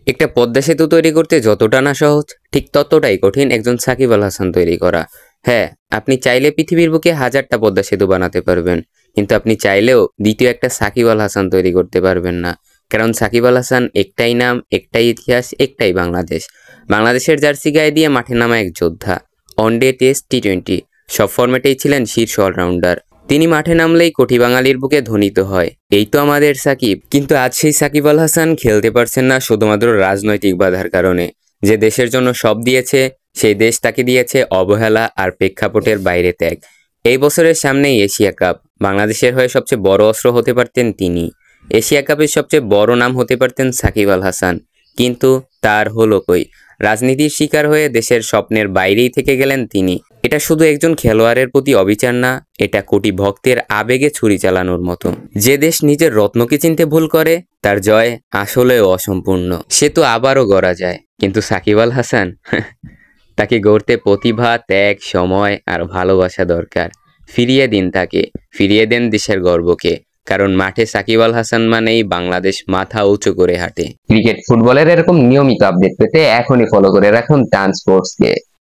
একটা পদ্মা সেতু তৈরি করতে যতটা না সহজ, ঠিক ততটাই কঠিন একজন সাকিব আল হাসান তৈরি করা। হ্যাঁ, আপনি চাইলে পৃথিবীর বুকে হাজারটা পদ্মা সেতু বানাতে পারবেন, কিন্তু আপনি চাইলেও দ্বিতীয় একটা সাকিব আল হাসান তৈরি করতে পারবেন না। কারণ সাকিব আল হাসান একটাই নাম, একটাই ইতিহাস, একটাই বাংলাদেশ। বাংলাদেশের জার্সি গায়ে দিয়ে মাঠে নামা এক যোদ্ধা। ওয়ানডে, টেস্ট, টি-20 সব ফরম্যাটেই ছিলেন শীর্ষ অলরাউন্ডার। তিনি মাঠে নামলেই কোটি বাঙালির বুকে ধ্বনিত হয়, এই তো আমাদের সাকিব। কিন্তু আজ সেই সাকিব আল হাসান খেলতে পারছেন না শুধুমাত্র রাজনৈতিক বাধার কারণে। যে দেশের জন্য সব দিয়েছে, সেই দেশ তাকে দিয়েছে অবহেলা আর প্রেক্ষাপটের বাইরে ত্যাগ। এই বছরের সামনেই এশিয়া কাপ, বাংলাদেশের হয়ে সবচেয়ে বড় অস্ত্র হতে পারতেন তিনি। এশিয়া কাপের সবচেয়ে বড় নাম হতে পারতেন সাকিব আল হাসান, কিন্তু তার হলো কই। রাজনীতির শিকার হয়ে দেশের স্বপ্নের বাইরেই থেকে গেলেন তিনি। এটা শুধু একজন খেলোয়াড়ের প্রতি অবিচার না, এটা কোটি ভক্তের আবেগে ছুরি চালানোর মতো। যে দেশ নিজের রত্নকে চিনতে ভুল করে, তার জয় আসলেও অসম্পূর্ণ। সে তো আবারও গড়া যায়, কিন্তু সাকিব আল হাসান তাকে গড়তে প্রতিভা, ত্যাগ, সময় আর ভালোবাসা দরকার। ফিরিয়ে দিন তাকে, ফিরিয়ে দেন দেশের গর্বকে। কারণ মাঠে সাকিব আল হাসান মানেই বাংলাদেশ মাথা উঁচু করে হাঁটে। ক্রিকেট ফুটবলের এরকম নিয়মিত আপডেট পেতে এখনই ফলো করে রাখুন টান স্পোর্টসকে।